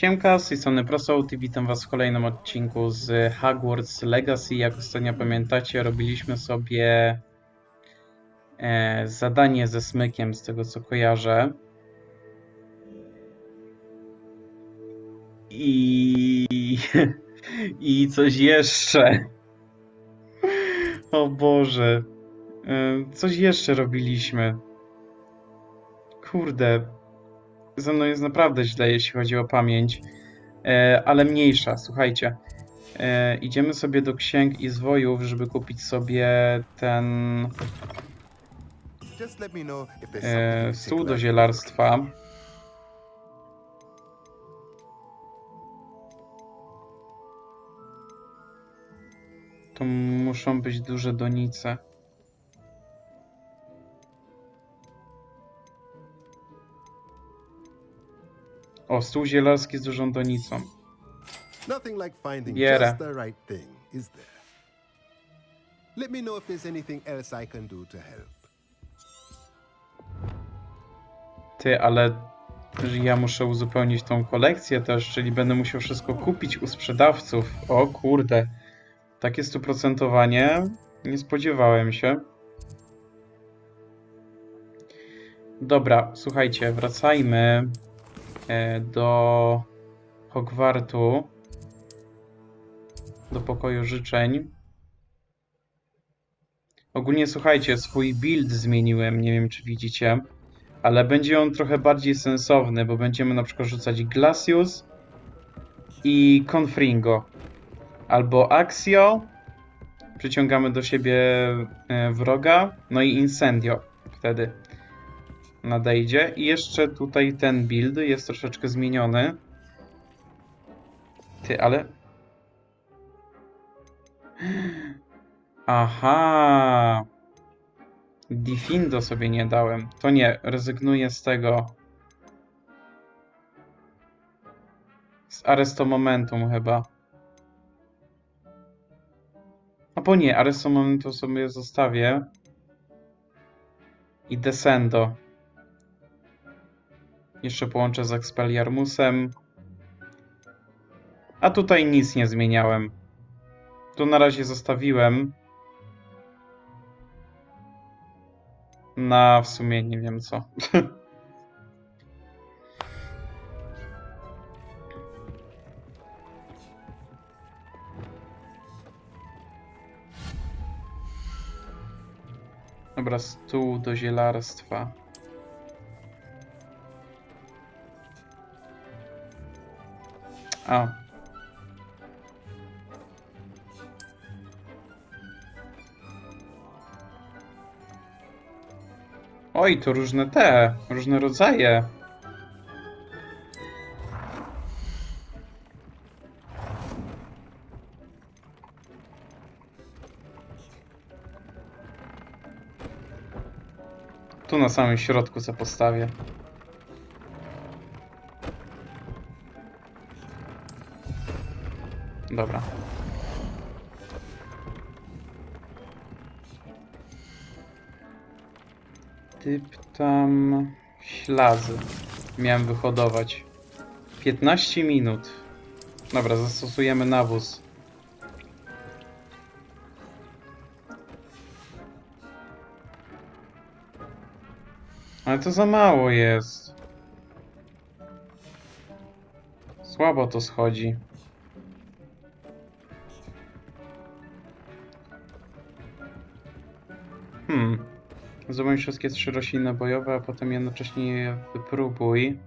Siemka, z tej strony Prosout i witam was w kolejnym odcinku z Hogwarts Legacy. Jak ostatnio pamiętacie, robiliśmy sobie zadanie ze smykiem, z tego co kojarzę. I i coś jeszcze. O Boże. Coś jeszcze robiliśmy. Kurde. Ze mną jest naprawdę źle, jeśli chodzi o pamięć. Ale mniejsza, słuchajcie. Idziemy sobie do księg i zwojów, żeby kupić sobie ten stół do zielarstwa. To muszą być duże donice. O, stół zielarski z dużą donicą. Nothing like finding Bierę. just the right thing, is there? Let me know if there's anything else I can do to help. Ty, ale że ja muszę uzupełnić tą kolekcję też, czyli będę musiał wszystko kupić u sprzedawców. O kurde. Takie stuprocentowanie? Nie spodziewałem się. Dobra, słuchajcie, wracajmy do Hogwartu. Do pokoju życzeń. Ogólnie słuchajcie, swój build zmieniłem, nie wiem czy widzicie, ale będzie on trochę bardziej sensowny, bo będziemy na przykład rzucać Glacius i Confringo. Albo Axio, przyciągamy do siebie wroga, no i Incendio wtedy nadejdzie. I jeszcze tutaj ten build jest troszeczkę zmieniony. Ty, ale... Aha! Diffindo sobie nie dałem. To nie, rezygnuję z tego. Z Arresto Momentum chyba. A bo nie, Arresto Momentum sobie zostawię. I Descendo. Jeszcze połączę z Expelliarmusem. A tutaj nic nie zmieniałem. Tu na razie zostawiłem. Na w sumie nie wiem co. Dobra, stół do zielarstwa. A. Oj, to różne rodzaje. Tu na samym środku co postawię. Dobra. Typ tam ślazy. Miałem wyhodować. 15 minut. Dobra, zastosujemy nawóz. Ale to za mało jest. Słabo to schodzi. Zdobądź wszystkie 3 rośliny bojowe, a potem jednocześnie je wypróbuj.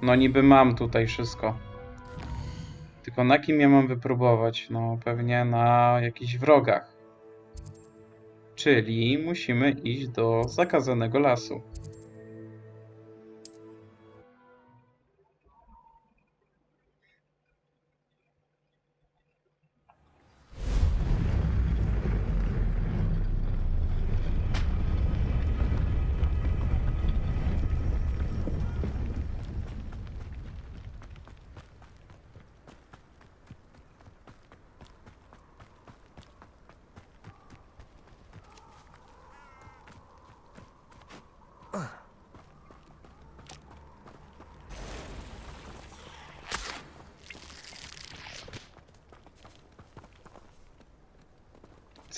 No niby mam tutaj wszystko. Tylko na kim ja mam wypróbować? No pewnie na jakichś wrogach. Czyli musimy iść do zakazanego lasu.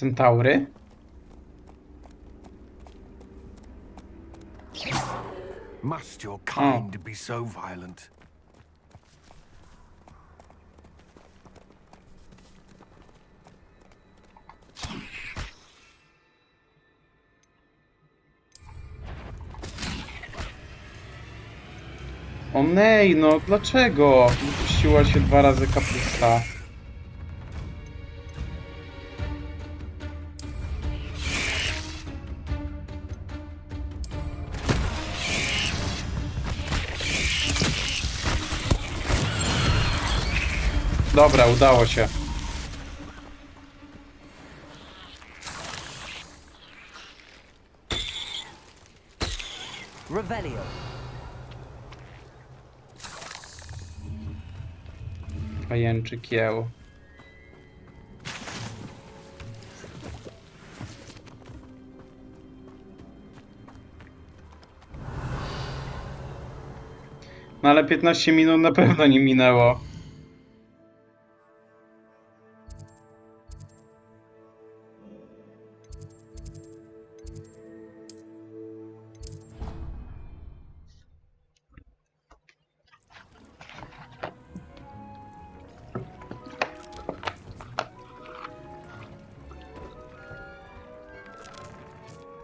Centaury? Must your kind be so violent? O nej, no dlaczego? Wypuściła się 2 razy kapusta. Dobra, udało się. Revelio. Pajęczy kieł. No ale 15 minut na pewno nie minęło.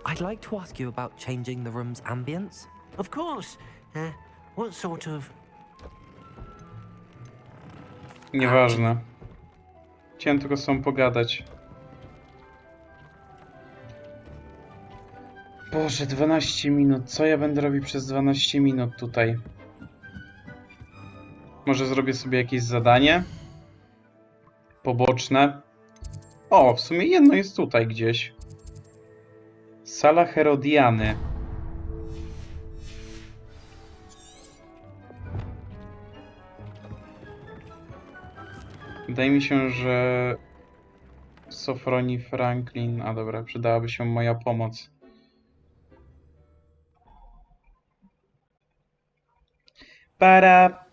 I'd like to ask you about changing the room's ambience. Of course. What sort of... Nieważne. Chciałem tylko z tobą pogadać. Boże, 12 minut. Co ja będę robił przez 12 minut tutaj? Może zrobię sobie jakieś zadanie? Poboczne? O, w sumie jedno jest tutaj gdzieś. Sala Herodiany. Wydaje mi się, że Sofroni Franklin... A dobra, przydałaby się moja pomoc. Para.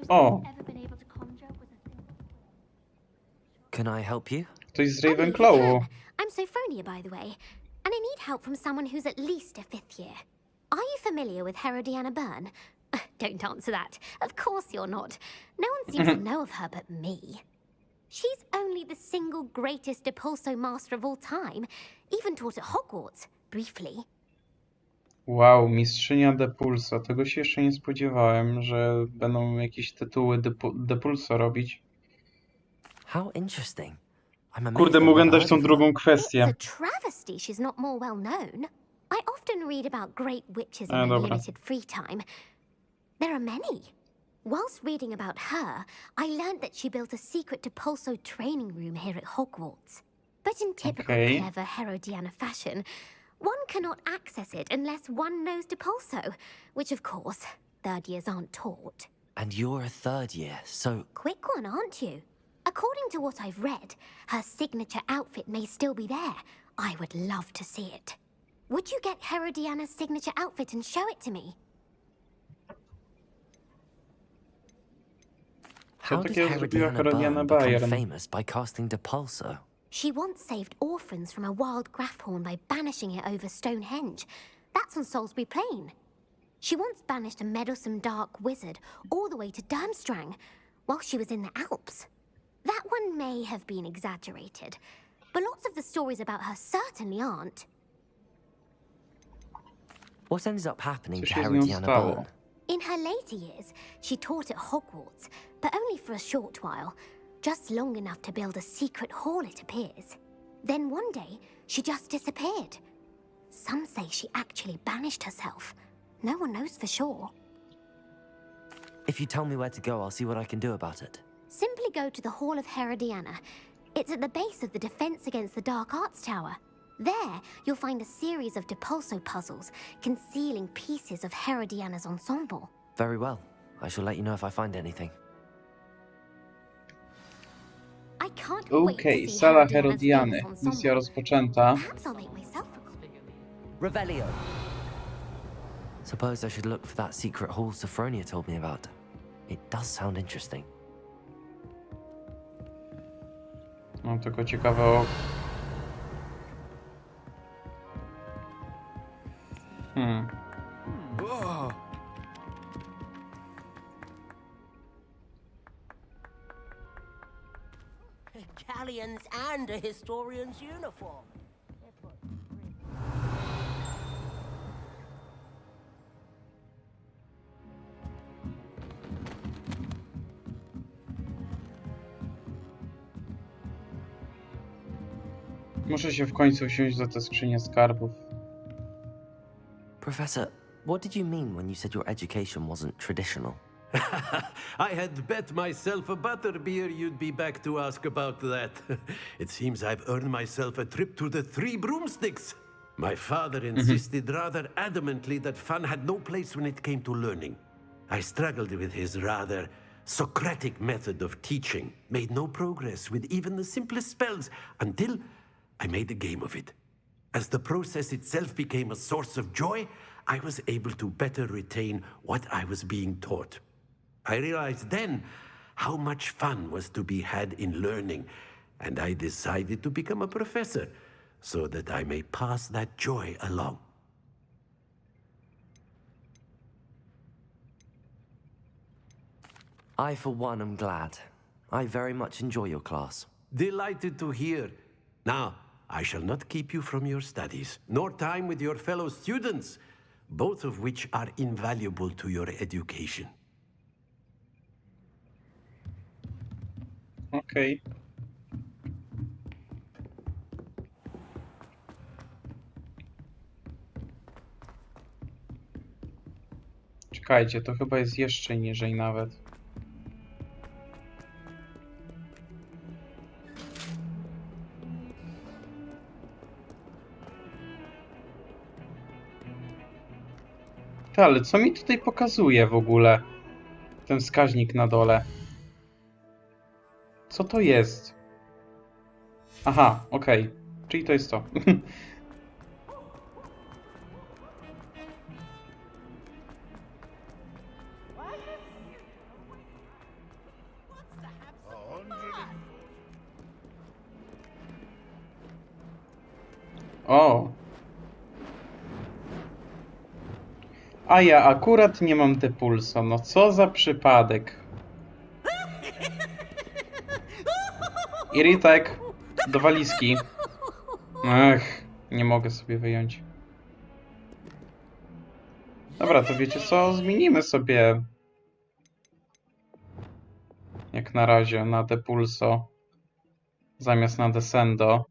O! Can I help you? Ktoś z Ravenclawu. I'm Sophronia, by the way, and I need help from someone who's at least a 5th year. Are you familiar with Herodiana Byrne? Don't answer that. Of course you're not. No one seems to know of her but me. She's only the single greatest Depulso master of all time, even taught at Hogwarts, briefly. Wow, mistrzynia Depulso. Tego się jeszcze nie spodziewałem, że będą jakieś tytuły Depulso robić. How interesting. I'm amazed Kurde, I've mogę never dać tą heard of drugą her. It's kwestię. a travesty she's not more well known. I often read about great witches in my dobra. limited free time. There are many. Whilst reading about her, I learned that she built a secret Depulso training room here at Hogwarts. But in typical Okay. clever Herodiana fashion, one cannot access it unless one knows Depulso, which of course, 3rd years aren't taught. And you're a 3rd year, so Quick one, aren't you? According to what I've read, her signature outfit may still be there. I would love to see it. Would you get Herodiana's signature outfit and show it to me? how did takiego zrobiła Herodiana Herodiana Byrne become Byrne? famous by casting Depulso? She once saved orphans from a wild Grafhorn by banishing it over Stonehenge. That's on Salisbury Plain. She once banished a meddlesome dark wizard all the way to Durmstrang while she was in the Alps. That one may have been exaggerated, but lots of the stories about her certainly aren't. What ended up happening Co to się z nią Herodiana stało? Byrne? In her later years, she taught at Hogwarts, but only for a short while, just long enough to build a secret hall, it appears. Then one day, she just disappeared. Some say she actually banished herself. No one knows for sure. If you tell me where to go, I'll see what I can do about it. Simply go to the Hall of Herodiana. It's at the base of the Defense Against the Dark Arts Tower. There, you'll find a series of Depulso puzzles concealing pieces of Herodiana's ensemble. Very well. I shall let you know if I find anything. I can't wait to Okej, see Sala Herodiana's Herodiany. fingers on someone. Misja rozpoczęta. Perhaps I'll make myself Revelio. Suppose I should look for that secret hall Sophronia told me about. It does sound interesting. Mam tylko ciekawe o... Oh, Galleons and a historian's uniform. Muszę się w końcu wsiąść za tę skrzynię skarbów. Professor, what did you mean when you said your education wasn't traditional? I had bet myself a butterbeer you'd be back to ask about that. It seems I've earned myself a trip to the Three Broomsticks. My father insisted rather adamantly that fun had no place when it came to learning. I struggled with his rather Socratic method of teaching, made no progress with even the simplest spells until I made a game of it. As the process itself became a source of joy, I was able to better retain what I was being taught. I realized then how much fun was to be had in learning, and I decided to become a professor so that I may pass that joy along. I, for one, am glad. I very much enjoy your class. Delighted to hear. Now, I shall not keep you from your studies, nor time with your fellow students, both of which are invaluable to your education. Okej. Czekajcie, to chyba jest jeszcze niżej nawet. Ale co mi tutaj pokazuje w ogóle? Ten wskaźnik na dole. Co to jest? Aha, okej. Czyli to jest to. O! A ja akurat nie mam te pulso. No co za przypadek. Irytek, do walizki. Ech, nie mogę sobie wyjąć. Dobra, to wiecie co? Zmienimy sobie jak na razie na te pulso zamiast na descendo.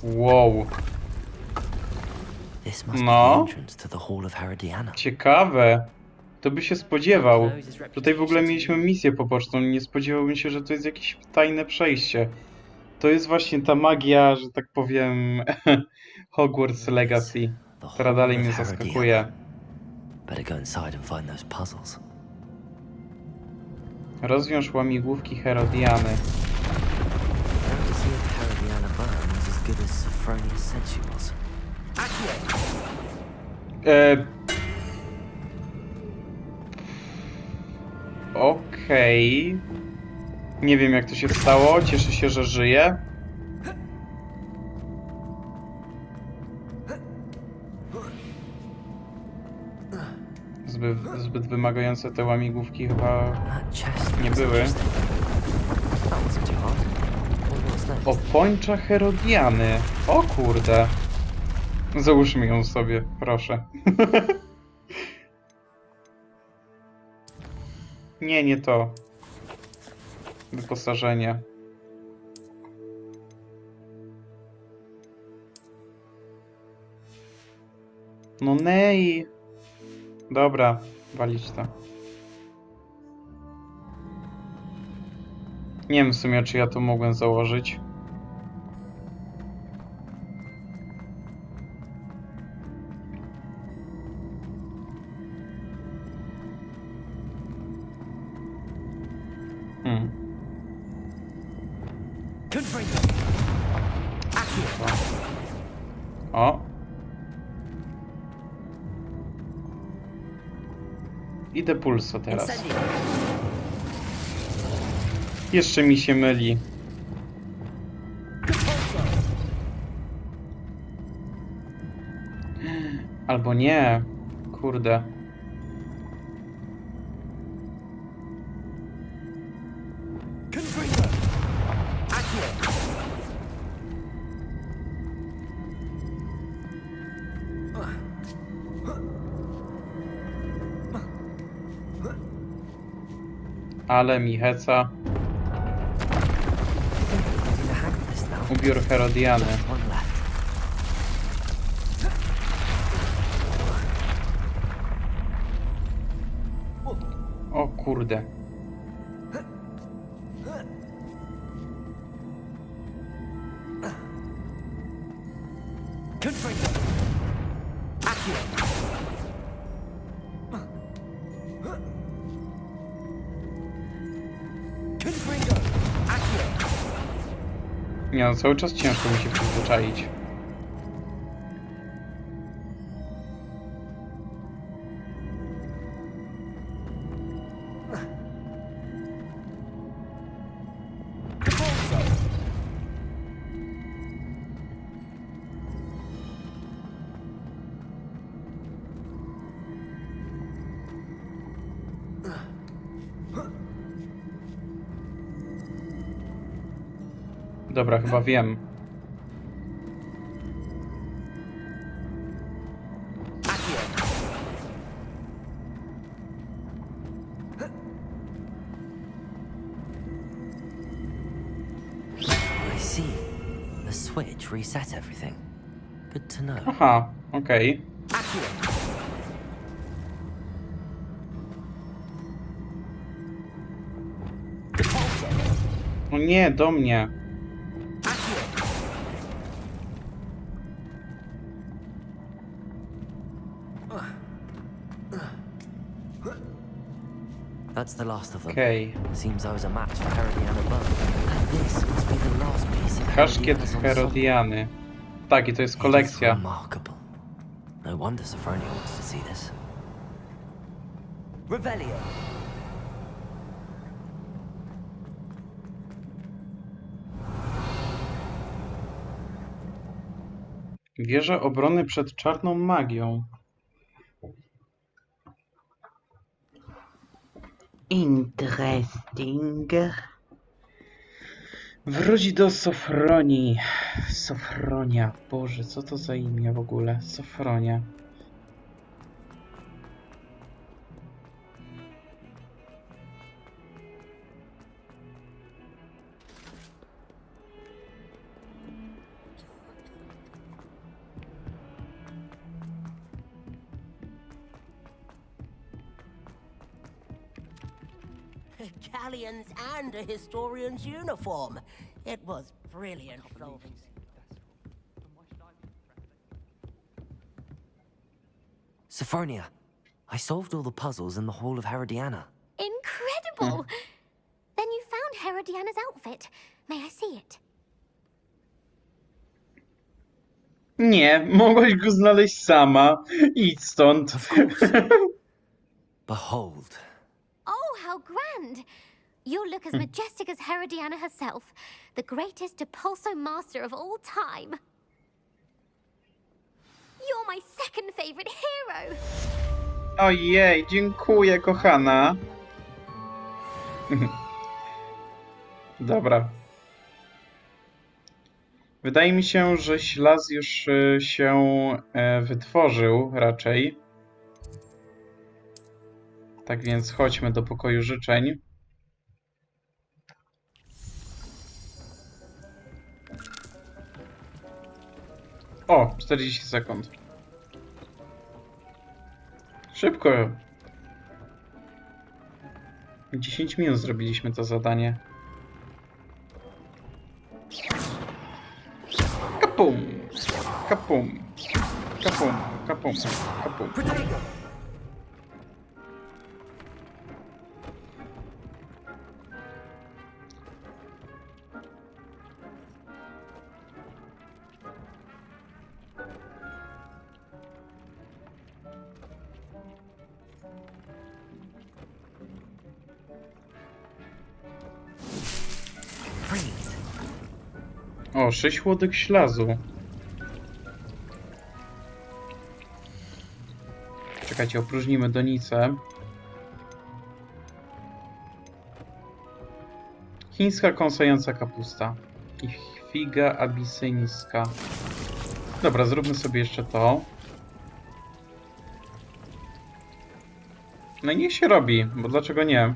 Wow. This must be the No, entrance to the Hall of Herodiana. ciekawe. To by się spodziewał. Tutaj w ogóle mieliśmy misję poboczną. Nie spodziewałbym się, że to jest jakieś tajne przejście. To jest właśnie ta magia, że tak powiem, Hogwarts Legacy, która dalej mnie zaskakuje. Better go inside and find those puzzles. Rozwiąż łamigłówki Herodiany. I have to see if Herodiana Byrne was as good as Sophronia said she was. Okej. Nie wiem jak to się stało. Cieszę się, że żyję. Zbyt wymagające te łamigłówki chyba nie były. O, pończa Herodiany. O kurde. Załóżmy ją sobie, proszę. Nie to. Wyposażenie. No nej. Dobra, walić to. Nie wiem w sumie, czy ja to mogłem założyć. O. Idę pulso teraz. Jeszcze mi się myli. Albo nie. Kurde. Ale mi heca. Ubiór Herodiany. O kurde. Nie no, cały czas ciężko mi się przyzwyczaić. Dobra, chyba wiem. I see. The switch reset everything. Good to know. Aha, okej. O nie, do mnie. That's the last of them. Okej. Seems I was a match for Herodiana Burn. And this must be the last piece of Kaszkiet Herodiana's ensemble. Herodiany. Tak, i to jest It is kolekcja. remarkable. No wonder Sophronia wants to see this. Revelio. Wieża obrony przed czarną magią. Interesting. Wróci do Sofronii. Sofronia. Boże, co to za imię w ogóle? Sofronia. Galleons and a historian's uniform. It was brilliant, folks. Sophronia, I solved all the puzzles in the Hall of Herodiana. Incredible! Then you found Herodiana's outfit. May I see it? Nie, mogłaś go znaleźć sama. Idź stąd. Behold. Oh, how grand! You'll look as majestic as Herodiana herself, the greatest depulso master of all time. You're my second favorite hero! Ojej, dziękuję, kochana. Dobra. Wydaje mi się, że ślaz już się wytworzył raczej. Tak więc chodźmy do pokoju życzeń. O, 40 sekund. Szybko. 10 minut zrobiliśmy to zadanie. Kapum! Kapum! Kapum! Kapum! Kapum! O, 6 łodek ślazu. Czekajcie, opróżnimy donicę. Chińska kąsająca kapusta. I figa abisyńska. Dobra, zróbmy sobie jeszcze to. No i niech się robi, bo dlaczego nie?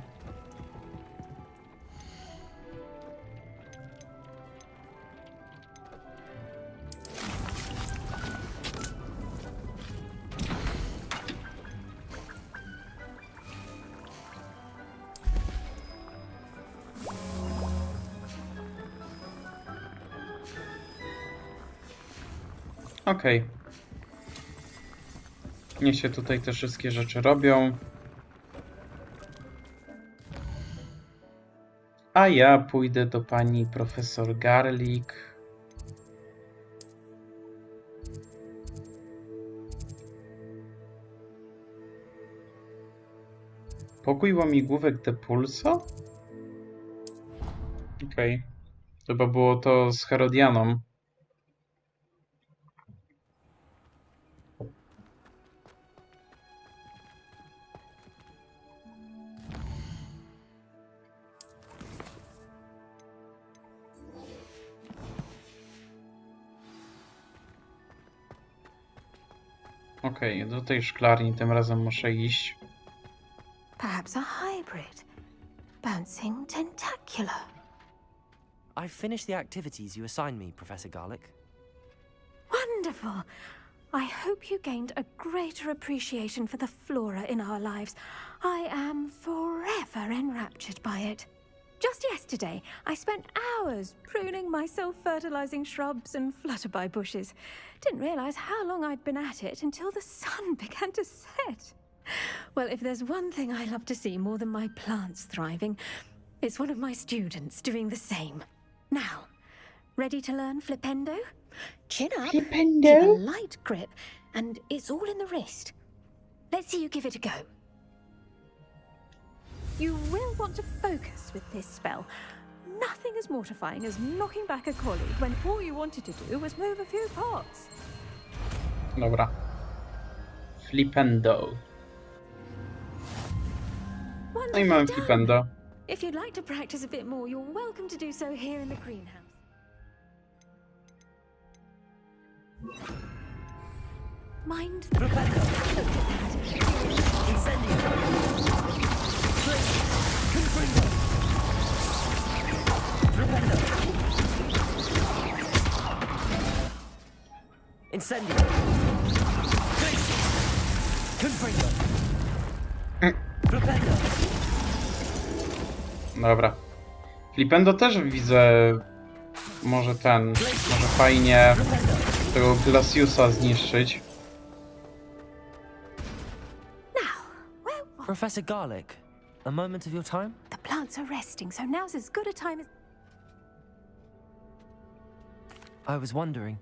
Okej. Niech się tutaj te wszystkie rzeczy robią. A ja pójdę do pani profesor Garlic. Pokój łamigłówek de Pulso? Okej. Chyba było to z Herodianą. Okej, do tej szklarni tym razem muszę iść. Perhaps a hybrid. Bouncing tentacular. I've finished the activities you assigned me, Professor Garlic. Wonderful. I hope you gained a greater appreciation for the flora in our lives. I am forever enraptured by it. Just yesterday, I spent hours pruning my self-fertilizing shrubs and flutterby bushes. Didn't realize how long I'd been at it until the sun began to set. Well, if there's one thing I love to see more than my plants thriving, it's one of my students doing the same. Now, ready to learn Flipendo? Chin up, Flipendo? keep a light grip, and it's all in the wrist. Let's see you give it a go. You will want to focus with this spell. Nothing as mortifying as knocking back a colleague when all you wanted to do was move a few pots. Dobra. Flipendo. No i Wonderfully mamy done. Flipendo. If you'd like to practice a bit more, you're welcome to do so here in the greenhouse. Mind the look at that. Incendio. Confringo. Flipendo. Dobra. Flipendo też widzę. Może fajnie tego Glaciusa zniszczyć. Professor Garlic, a moment of your time? The plants are resting, so now's as good a time as... I was wondering,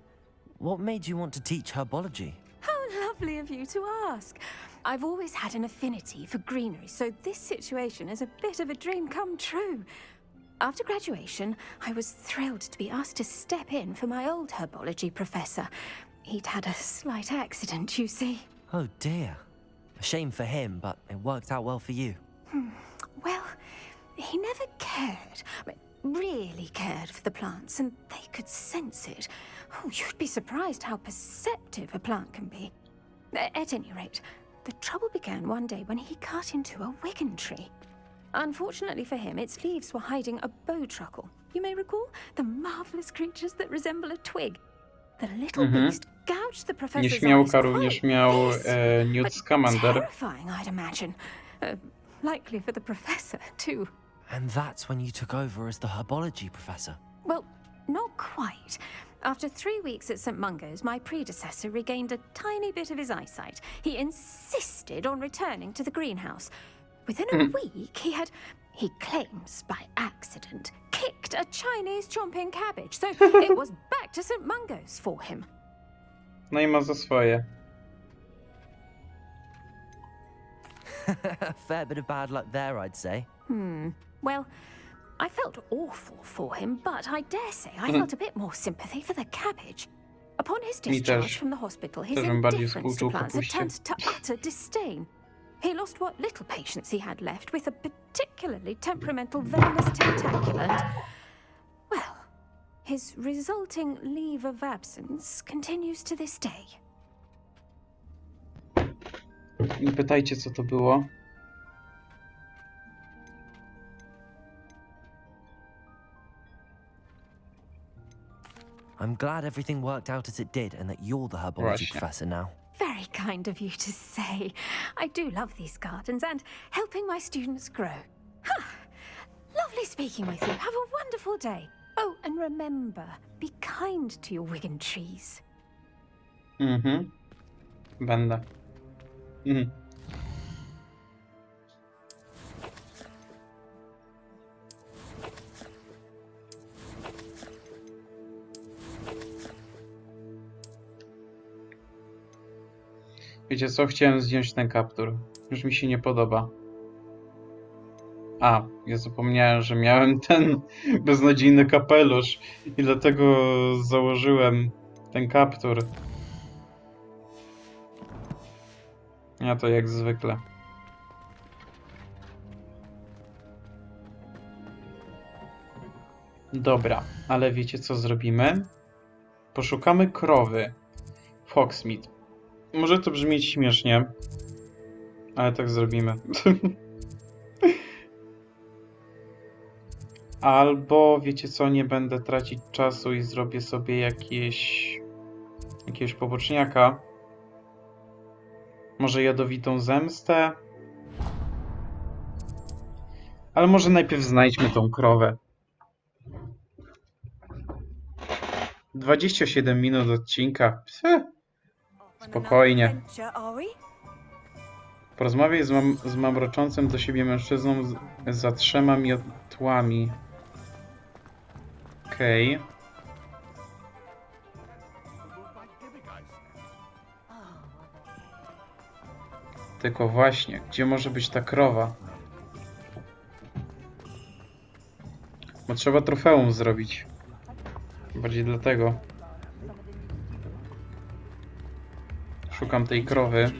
what made you want to teach herbology? How lovely of you to ask. I've always had an affinity for greenery, so this situation is a bit of a dream come true. After graduation, I was thrilled to be asked to step in for my old herbology professor. He'd had a slight accident, you see. Oh dear. A shame for him, but it worked out well for you. Well, he never cared, really cared for the plants, and they could sense it. Oh, you'd be surprised how perceptive a plant can be. At any rate, the trouble began one day when he cut into a wigan tree. Unfortunately for him, its leaves were hiding a bowtruckle. You may recall the marvelous creatures that resemble a twig. The little beast gouged the professor's Nieśmiałka eyes również quite miał fierce, Newt but Scamander. terrifying, I'd imagine. Likely for the professor, too. And that's when you took over as the herbology professor. Well, not quite. After 3 weeks at St. Mungo's, my predecessor regained a tiny bit of his eyesight. He insisted on returning to the greenhouse. Within a week, he claims by accident, kicked a Chinese chomping cabbage. So it was back to St. Mungo's for him. No i ma za swoje. A fair bit of bad luck there, I'd say. Well, I felt awful for him, but I dare say I felt a bit more sympathy for the cabbage. Upon his discharge from the hospital, his indifference to plants had turned to utter disdain. He lost what little patience he had left with a particularly temperamental, venomous tentacular, and, well, his resulting leave of absence continues to this day. Nie pytajcie, co to było. I'm glad everything worked out as it did and that you're the herbology Właśnie. professor now. Very kind of you to say. I do love these gardens and helping my students grow. Lovely speaking with you. Have a wonderful day. Oh, and remember, be kind to your Wigan trees. Będę. Wiecie co? Chciałem zdjąć ten kaptur. Już mi się nie podoba. A, ja zapomniałem, że miałem ten beznadziejny kapelusz i dlatego założyłem ten kaptur. Ja to jak zwykle. Dobra, ale wiecie co zrobimy? Poszukamy krowy w Hogsmeade. Może to brzmieć śmiesznie, ale tak zrobimy. Albo, wiecie co, nie będę tracić czasu i zrobię sobie jakiegoś poboczniaka. Może jadowitą zemstę? Ale może najpierw znajdźmy tą krowę. 27 minut odcinka. Spokojnie. Porozmawiaj z mamroczącym do siebie mężczyzną za 3 miotłami. Okej. Tylko właśnie, gdzie może być ta krowa? Bo trzeba trofeum zrobić. Bardziej dlatego. Szukam tej krowy.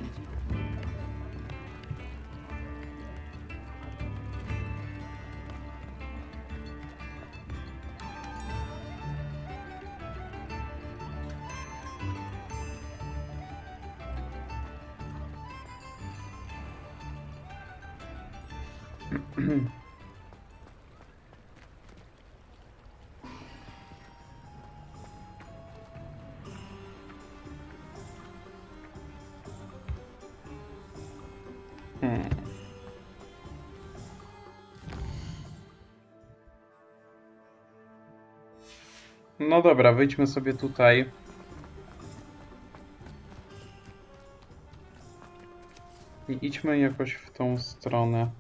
No dobra, wyjdźmy sobie tutaj. I idźmy jakoś w tą stronę.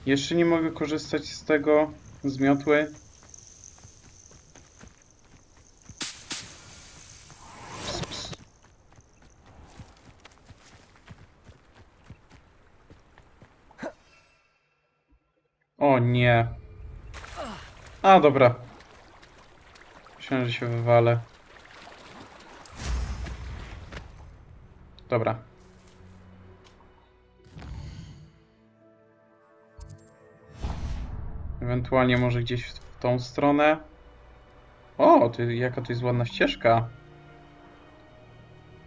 Jeszcze nie mogę korzystać z tego, z miotły. O nie. A, dobra. Myślałem, że się wywalę. Dobra. Ewentualnie może gdzieś w tą stronę. O, jaka to jest ładna ścieżka.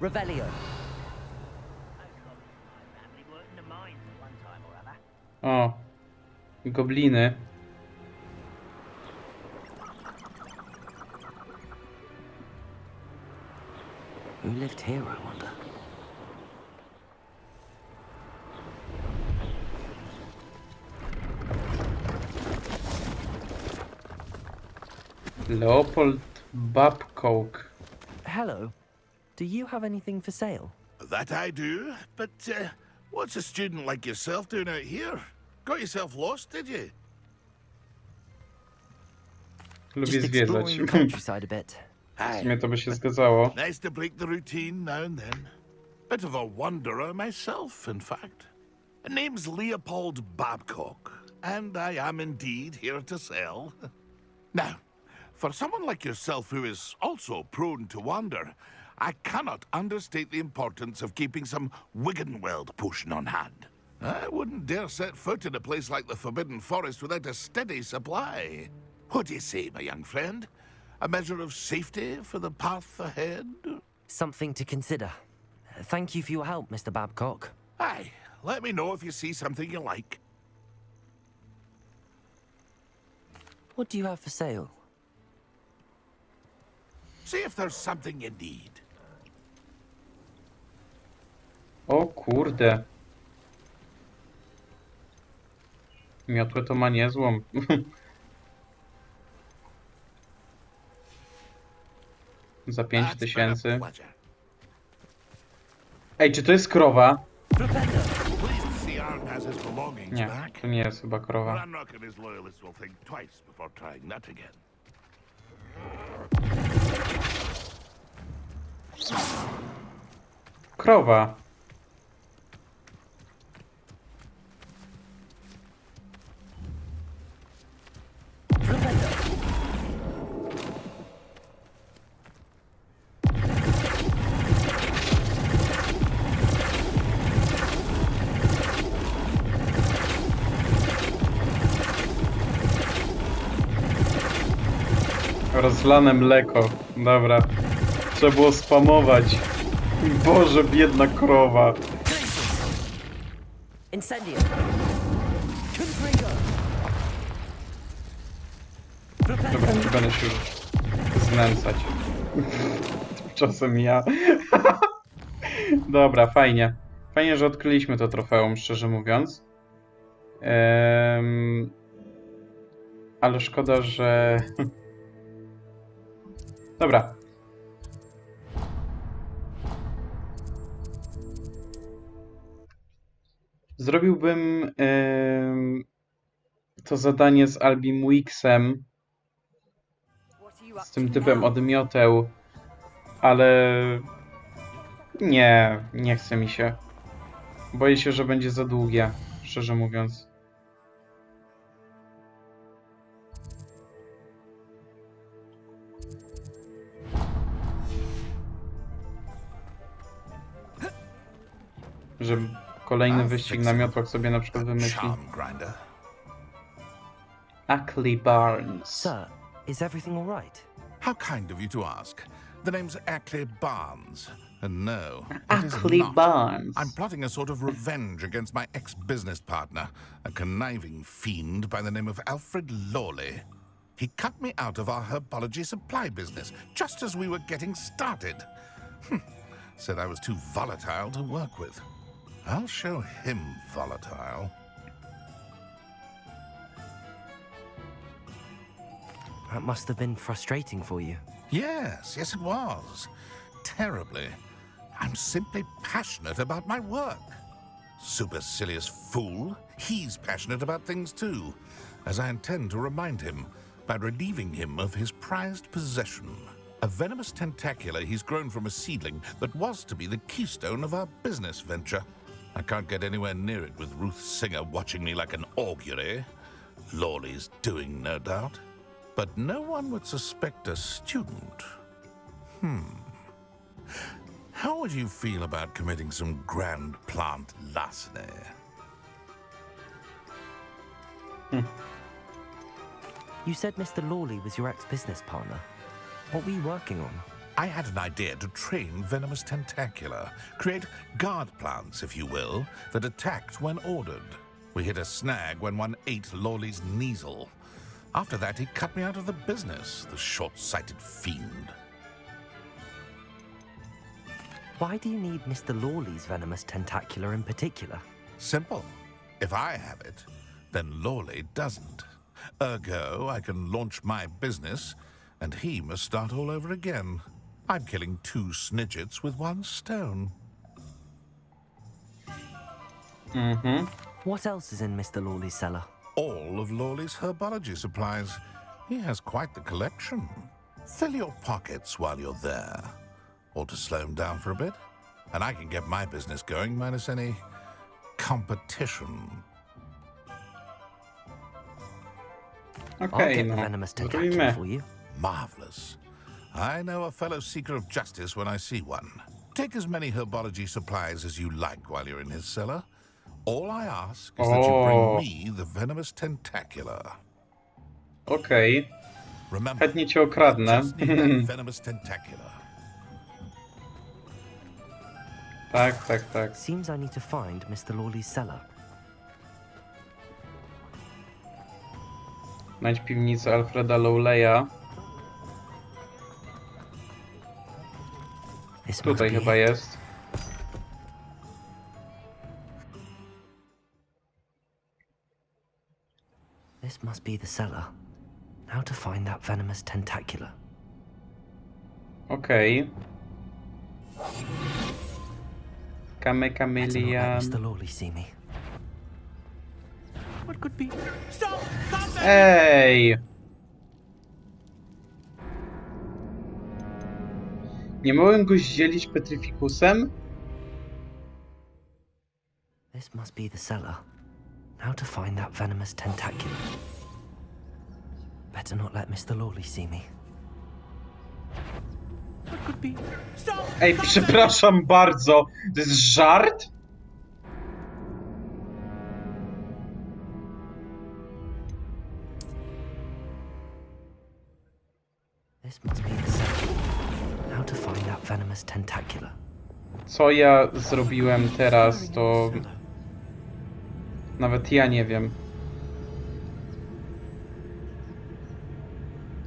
Revelio. O, gobliny. Who lived here, I wonder? Leopold Babcock. Hello. Do you have anything for sale? That I do, but what's a student like yourself doing out here? Got yourself lost, did you? Lubię Just zwiedzać. exploring the countryside a bit. W sumie to by się zgadzało. Nice to break the routine now and then. Bit of a wanderer myself, in fact. Name's Leopold Babcock, and I am indeed here to sell. Now, for someone like yourself who is also prone to wander, I cannot understate the importance of keeping some Wiggenweld potion on hand. I wouldn't dare set foot in a place like the Forbidden Forest without a steady supply. What do you say, my young friend? A measure of safety for the path ahead? Something to consider. Thank you for your help, Mr. Babcock. Aye, let me know if you see something you like. What do you have for sale? See if there's something you need. O kurde. Miotłę to ma niezłą. Za 5000. Ej, czy to jest krowa? Pleased to see Aaron has his belongings Nie, back. to nie jest chyba But krowa. I'm not his loyalists will think twice before trying that again. Krowa. Rozlane mleko. Dobra. Trzeba było spamować. Boże, biedna krowa. Incendio. Dobra, nie będę się już znęcać. Tymczasem ja. Dobra, fajnie. Fajnie, że odkryliśmy to trofeum, szczerze mówiąc. Ale szkoda, że... Dobra. Zrobiłbym to zadanie z Albim Wixem, z tym typem od mioteł, ale nie chce mi się. Boję się, że będzie za długie, szczerze mówiąc. Że kolejny wyścig na miotłach sobie na przykład wymyśli. Charm grinder. Ackley Barnes. Sir, is everything all right? How kind of you to ask. The name's Ackley Barnes. And no, it is Ackley not. Barnes. I'm plotting a sort of revenge against my ex-business partner, a conniving fiend by the name of Alfred Lawley. He cut me out of our herbology supply business just as we were getting started. Said I was too volatile to work with. I'll show him volatile. That must have been frustrating for you. Yes, it was. Terribly. I'm simply passionate about my work. Supercilious fool. He's passionate about things too, as I intend to remind him by relieving him of his prized possession. A venomous tentacula he's grown from a seedling that was to be the keystone of our business venture. I can't get anywhere near it with Ruth Singer watching me like an augury. Lawley's doing, no doubt. But no one would suspect a student. How would you feel about committing some grand plant larceny? You said Mr. Lawley was your ex-business partner. What were you working on? I had an idea to train venomous tentacula, create guard plants, if you will, that attacked when ordered. We hit a snag when one ate Lawley's Kneasel. After that, he cut me out of the business, the short-sighted fiend. Why do you need Mr. Lawley's venomous tentacula in particular? Simple. If I have it, then Lawley doesn't. Ergo, I can launch my business and he must start all over again. I'm killing 2 snidgets with 1 stone. What else is in Mr. Lawley's cellar? All of Lawley's herbology supplies. He has quite the collection. Fill your pockets while you're there. Or to slow him down for a bit. And I can get my business going minus any competition. I'll Okej, get the no. venomous tentacular Zrobimy. for you. Marvelous. I know a fellow seeker of justice when I see one. Take as many herbology supplies as you like while you're in his cellar. All I ask is that you bring me the venomous tentacular. Okej. Remember, Chętnie cię okradnę. just need that venomous tentacular. Tak, tak, tak. Seems I need to find Mr. Lawley's cellar. Znajdź piwnicę Alfreda Lowleya. This must Tutaj be chyba it. jest. This must be the cellar. How to find that venomous tentacular? Okej. Better not let Kamelian. Mr. Lawley see me. What could be? Ej! Nie mogłem go zdzielić Petrificusem? This must be the cellar. How to find that venomous tentacular? Better not let Mr. Lawley see me. What could be? Ej, przepraszam bardzo. To jest żart? This must be the cellar. How to find that venomous tentacular? Co ja zrobiłem teraz, to... Nawet ja nie wiem.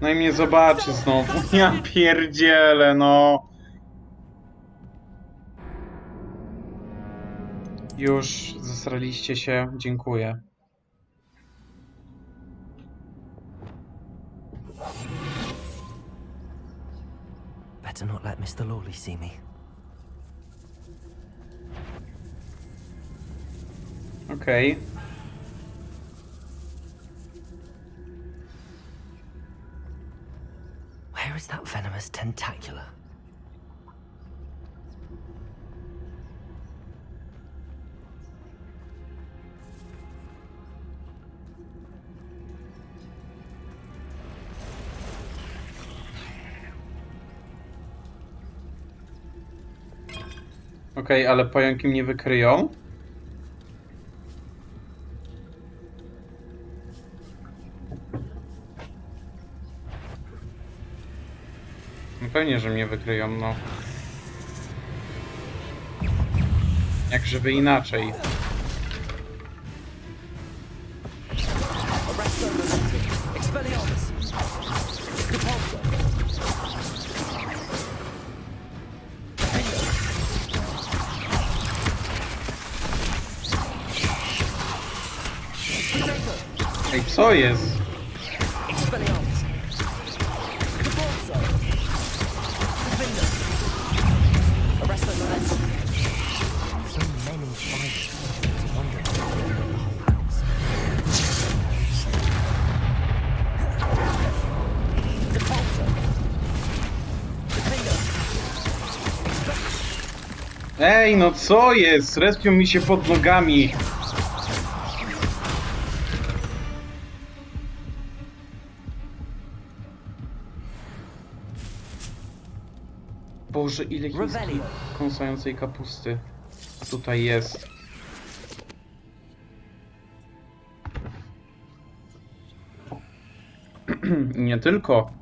No i mnie zobaczy znowu. Ja pierdzielę, no. Już zesraliście się. Dziękuję. Better not let Mr. Lawley see me. Okej. Where is that venomous tentacular? Okej, ale pająki mnie wykryją. No pewnie, że mnie wykryją, no. Jak żeby inaczej. Ej, co jest? Ej, no co jest? Respią mi się pod nogami. Boże, ile chińskiej kąsającej kapusty tutaj jest. Nie tylko.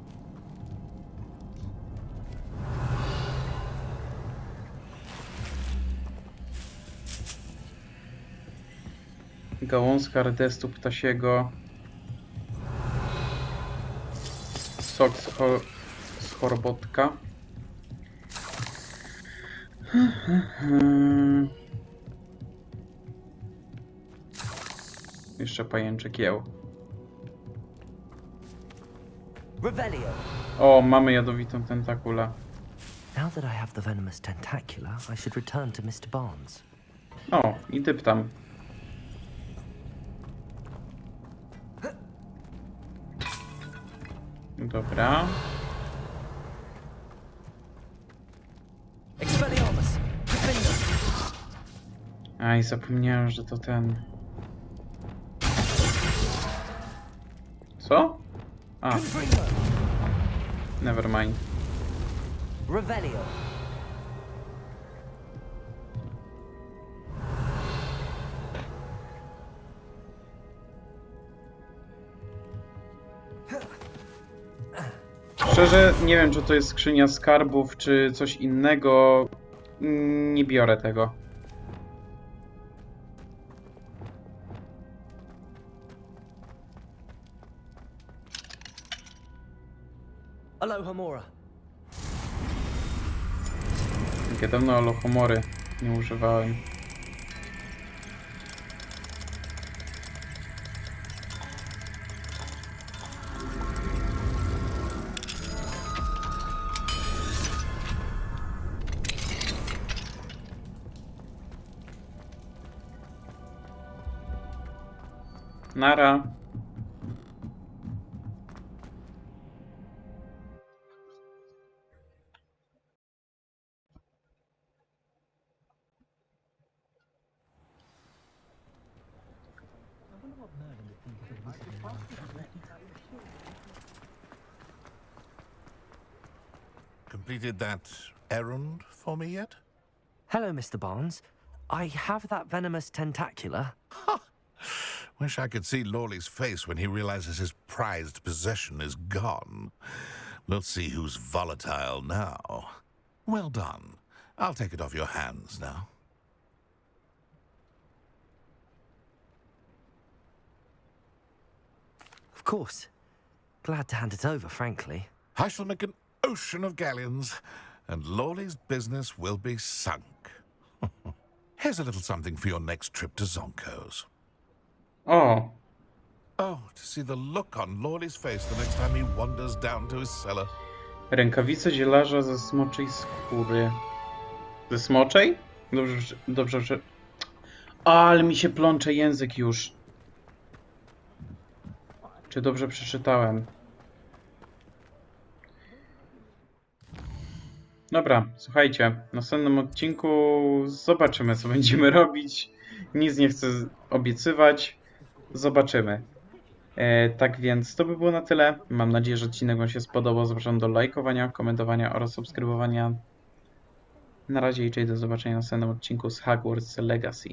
Gałązka rdestu ptasiego. Sok z chorbotka. Jeszcze pajęczek jeł. Revelio. O, mamy jadowitą tentakulę. Now that I have the venomous tentacula, I should return to Mr. Barnes. O, i typ tam. Dobra. Expelliarmus! Flipendo! Aj, zapomniałem, że to ten... Co? A, Confringo! never mind. Revelio! Szczerze, nie wiem, czy to jest skrzynia skarbów, czy coś innego. Nie biorę tego. Aloha Mora! Jak dawno alohomory nie używałem. Nara. Completed that errand for me yet? Hello, Mr. Barnes. I have that venomous tentacula. Wish I could see Lawley's face when he realizes his prized possession is gone. We'll see who's volatile now. Well done. I'll take it off your hands now. Of course. Glad to hand it over, frankly. I shall make an ocean of galleons, and Lawley's business will be sunk. Here's a little something for your next trip to Zonko's. O, Oh, to see the look on Lawley's face the next time he wanders down to his cellar. rękawice zielarza ze smoczej skóry. Ze smoczej? Dobrze, że... Ale mi się plącze język już. Czy dobrze przeczytałem? Dobra, słuchajcie, w następnym odcinku zobaczymy, co będziemy robić. Nic nie chcę obiecywać. Zobaczymy. Tak więc to by było na tyle. Mam nadzieję, że odcinek Wam się spodobał. Zapraszam do lajkowania, komentowania oraz subskrybowania. Na razie i do zobaczenia w następnym odcinku z Hogwarts Legacy.